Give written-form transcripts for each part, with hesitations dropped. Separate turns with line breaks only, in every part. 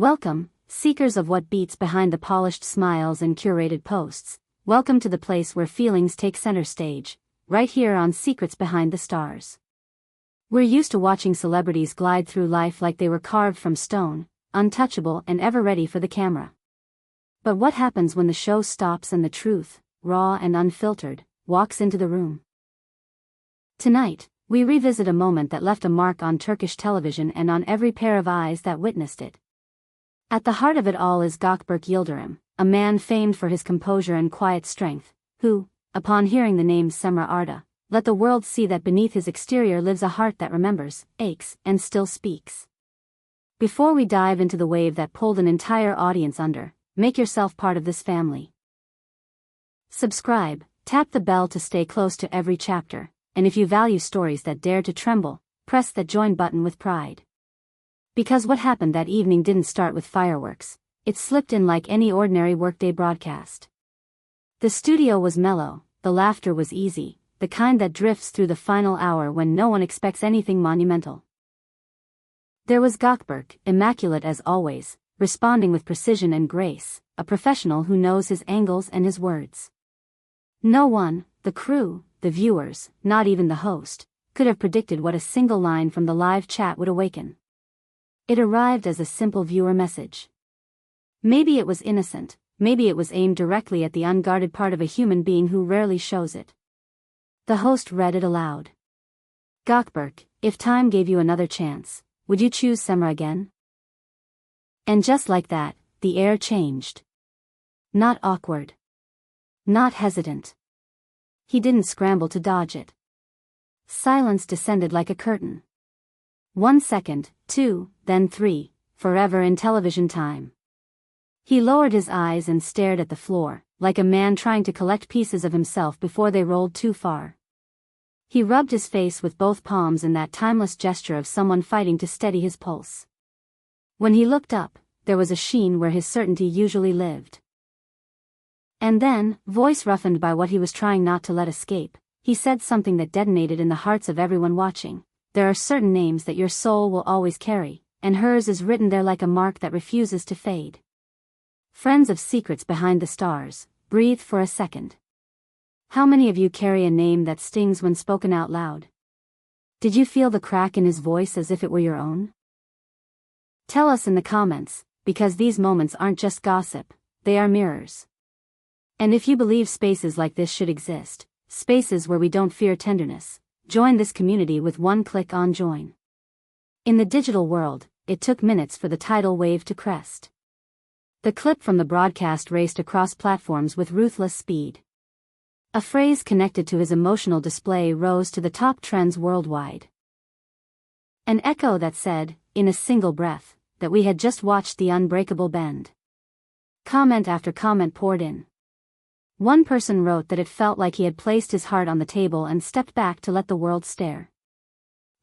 Welcome, seekers of what beats behind the polished smiles and curated posts. Welcome to the place where feelings take center stage, right here on Secrets Behind the Stars. We're used to watching celebrities glide through life like they were carved from stone, untouchable and ever ready for the camera. But what happens when the show stops and the truth, raw and unfiltered, walks into the room? Tonight, we revisit a moment that left a mark on Turkish television and on every pair of eyes that witnessed it. At the heart of it all is Gökberk Yildirim, a man famed for his composure and quiet strength, who, upon hearing the name Cemre, let the world see that beneath his exterior lives a heart that remembers, aches, and still speaks. Before we dive into the wave that pulled an entire audience under, make yourself part of this family. Subscribe, tap the bell to stay close to every chapter, and if you value stories that dare to tremble, press that join button with pride. Because what happened that evening didn't start with fireworks, it slipped in like any ordinary workday broadcast. The studio was mellow, the laughter was easy, the kind that drifts through the final hour when no one expects anything monumental. There was Gökberk, immaculate as always, responding with precision and grace, a professional who knows his angles and his words. No one, the crew, the viewers, not even the host, could have predicted what a single line from the live chat would awaken. It arrived as a simple viewer message. Maybe it was innocent, maybe it was aimed directly at the unguarded part of a human being who rarely shows it. The host read it aloud. Gökberk, if time gave you another chance, would you choose Cemre again? And just like that, the air changed. Not awkward. Not hesitant. He didn't scramble to dodge it. Silence descended like a curtain. 1 second, 2, then 3, forever in television time. He lowered his eyes and stared at the floor, like a man trying to collect pieces of himself before they rolled too far. He rubbed his face with both palms in that timeless gesture of someone fighting to steady his pulse. When he looked up, there was a sheen where his certainty usually lived. And then, voice roughened by what he was trying not to let escape, he said something that detonated in the hearts of everyone watching. There are certain names that your soul will always carry, and hers is written there like a mark that refuses to fade. Friends of Secrets Behind the Stars, breathe for a second. How many of you carry a name that stings when spoken out loud? Did you feel the crack in his voice as if it were your own? Tell us in the comments, because these moments aren't just gossip, they are mirrors. And if you believe spaces like this should exist, spaces where we don't fear tenderness, join this community with one click on join. In the digital world, it took minutes for the tidal wave to crest. The clip from the broadcast raced across platforms with ruthless speed. A phrase connected to his emotional display rose to the top trends worldwide. An echo that said, in a single breath, that we had just watched the unbreakable bend. Comment after comment poured in. One person wrote that it felt like he had placed his heart on the table and stepped back to let the world stare.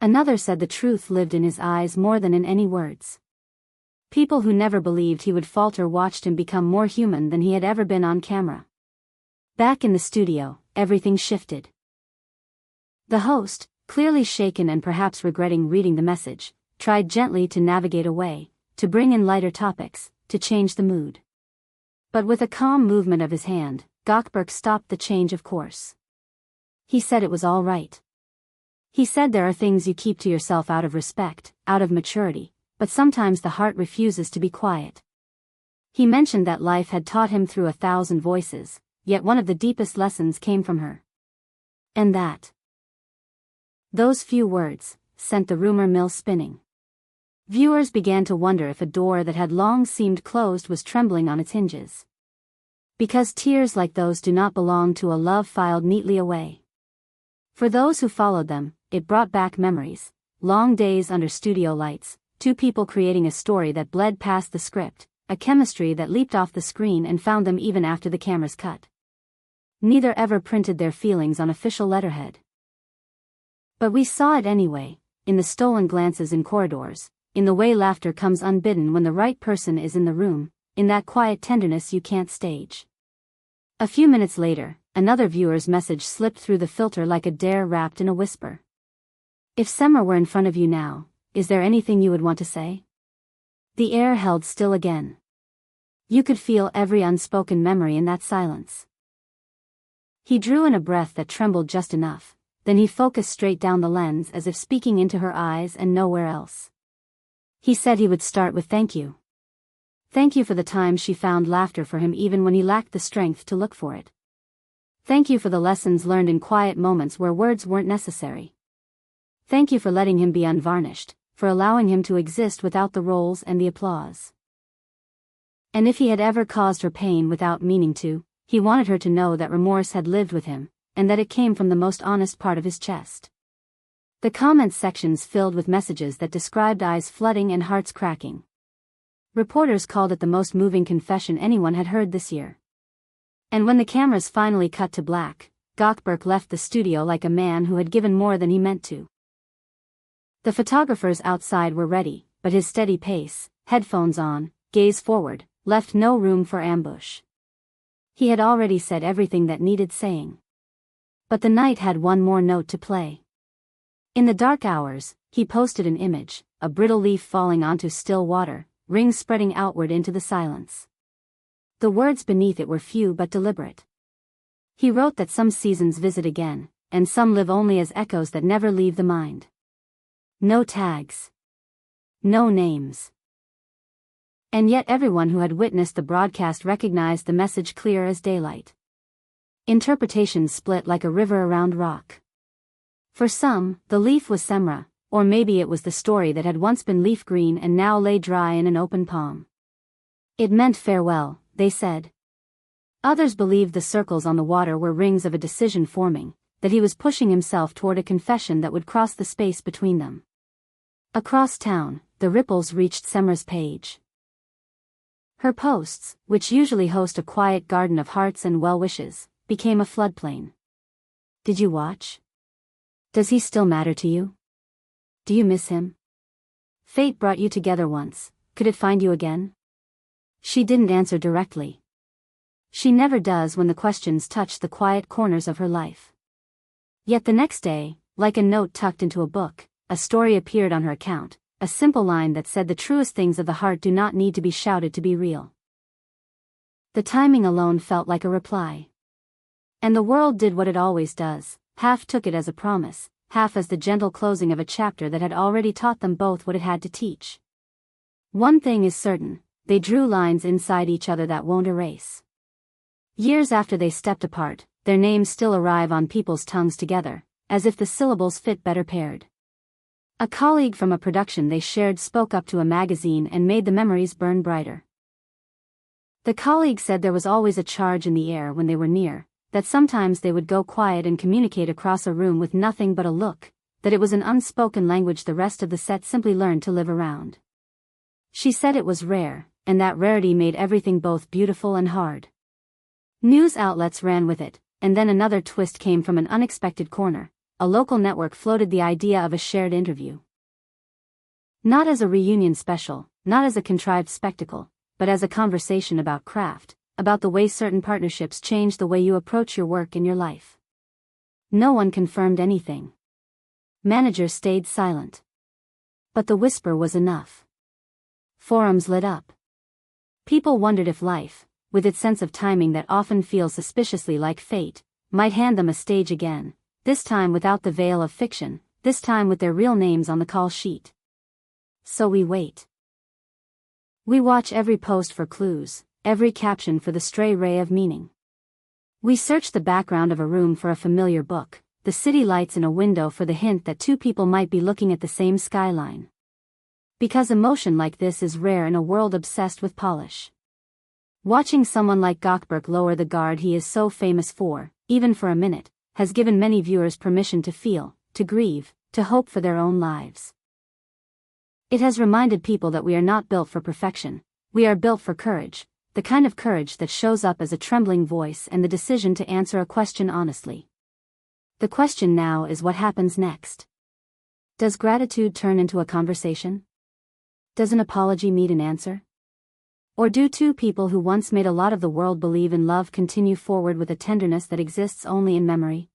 Another said the truth lived in his eyes more than in any words. People who never believed he would falter watched him become more human than he had ever been on camera. Back in the studio, everything shifted. The host, clearly shaken and perhaps regretting reading the message, tried gently to navigate away, to bring in lighter topics, to change the mood. But with a calm movement of his hand, Gökberk stopped the change of course. He said it was all right. He said there are things you keep to yourself out of respect, out of maturity, but sometimes the heart refuses to be quiet. He mentioned that life had taught him through 1,000 voices, yet one of the deepest lessons came from her. And that. Those few words sent the rumor mill spinning. Viewers began to wonder if a door that had long seemed closed was trembling on its hinges. Because tears like those do not belong to a love filed neatly away. For those who followed them, it brought back memories, long days under studio lights, two people creating a story that bled past the script, a chemistry that leaped off the screen and found them even after the camera's cut. Neither ever printed their feelings on official letterhead. But we saw it anyway, in the stolen glances in corridors, in the way laughter comes unbidden when the right person is in the room, in that quiet tenderness you can't stage. A few minutes later, another viewer's message slipped through the filter like a dare wrapped in a whisper. If Cemre were in front of you now, is there anything you would want to say? The air held still again. You could feel every unspoken memory in that silence. He drew in a breath that trembled just enough, then he focused straight down the lens as if speaking into her eyes and nowhere else. He said he would start with thank you. Thank you for the times she found laughter for him even when he lacked the strength to look for it. Thank you for the lessons learned in quiet moments where words weren't necessary. Thank you for letting him be unvarnished, for allowing him to exist without the roles and the applause. And if he had ever caused her pain without meaning to, he wanted her to know that remorse had lived with him, and that it came from the most honest part of his chest. The comments sections filled with messages that described eyes flooding and hearts cracking. Reporters called it the most moving confession anyone had heard this year. And when the cameras finally cut to black, Gökberk left the studio like a man who had given more than he meant to. The photographers outside were ready, but his steady pace, headphones on, gaze forward, left no room for ambush. He had already said everything that needed saying. But the night had one more note to play. In the dark hours, he posted an image, a brittle leaf falling onto still water, rings spreading outward into the silence. The words beneath it were few but deliberate. He wrote that some seasons visit again, and some live only as echoes that never leave the mind. No tags. No names. And yet everyone who had witnessed the broadcast recognized the message clear as daylight. Interpretations split like a river around rock. For some, the leaf was Cemre, or maybe it was the story that had once been leaf green and now lay dry in an open palm. It meant farewell, they said. Others believed the circles on the water were rings of a decision forming, that he was pushing himself toward a confession that would cross the space between them. Across town, the ripples reached Cemre's page. Her posts, which usually host a quiet garden of hearts and well-wishes, became a floodplain. Did you watch? Does he still matter to you? Do you miss him? Fate brought you together once, could it find you again? She didn't answer directly. She never does when the questions touch the quiet corners of her life. Yet the next day, like a note tucked into a book, a story appeared on her account, a simple line that said the truest things of the heart do not need to be shouted to be real. The timing alone felt like a reply. And the world did what it always does, half took it as a promise, half as the gentle closing of a chapter that had already taught them both what it had to teach. One thing is certain, they drew lines inside each other that won't erase. Years after they stepped apart, their names still arrive on people's tongues together, as if the syllables fit better paired. A colleague from a production they shared spoke up to a magazine and made the memories burn brighter. The colleague said there was always a charge in the air when they were near, that sometimes they would go quiet and communicate across a room with nothing but a look, that it was an unspoken language the rest of the set simply learned to live around. She said it was rare, and that rarity made everything both beautiful and hard. News outlets ran with it, and then another twist came from an unexpected corner. A local network floated the idea of a shared interview. Not as a reunion special, not as a contrived spectacle, but as a conversation about craft, about the way certain partnerships change the way you approach your work and your life. No one confirmed anything. Managers stayed silent. But the whisper was enough. Forums lit up. People wondered if life, with its sense of timing that often feels suspiciously like fate, might hand them a stage again. This time without the veil of fiction, this time with their real names on the call sheet. So we wait. We watch every post for clues, every caption for the stray ray of meaning. We search the background of a room for a familiar book, the city lights in a window for the hint that two people might be looking at the same skyline. Because emotion like this is rare in a world obsessed with polish. Watching someone like Gökberk lower the guard he is so famous for, even for a minute, has given many viewers permission to feel, to grieve, to hope for their own lives. It has reminded people that we are not built for perfection, we are built for courage, the kind of courage that shows up as a trembling voice and the decision to answer a question honestly. The question now is what happens next? Does gratitude turn into a conversation? Does an apology meet an answer? Or do two people who once made a lot of the world believe in love continue forward with a tenderness that exists only in memory?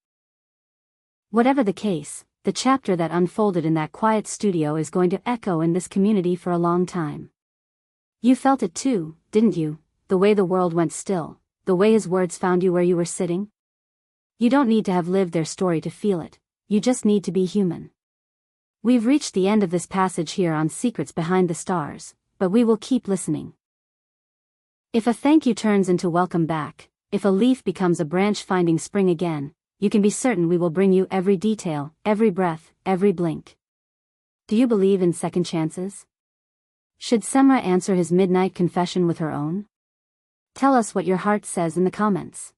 Whatever the case, the chapter that unfolded in that quiet studio is going to echo in this community for a long time. You felt it too, didn't you? The way the world went still, the way his words found you where you were sitting? You don't need to have lived their story to feel it, you just need to be human. We've reached the end of this passage here on Secrets Behind the Stars, but we will keep listening. If a thank you turns into welcome back, if a leaf becomes a branch finding spring again, you can be certain we will bring you every detail, every breath, every blink. Do you believe in second chances? Should Cemre answer his midnight confession with her own? Tell us what your heart says in the comments.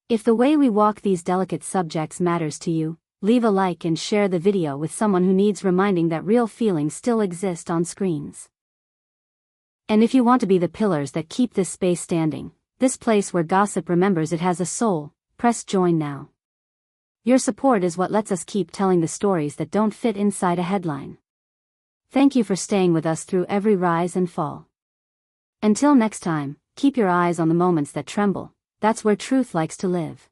If the way we walk these delicate subjects matters to you, leave a like and share the video with someone who needs reminding that real feelings still exist on screens. And if you want to be the pillars that keep this space standing, this place where gossip remembers it has a soul, press join now. Your support is what lets us keep telling the stories that don't fit inside a headline. Thank you for staying with us through every rise and fall. Until next time, keep your eyes on the moments that tremble, that's where truth likes to live.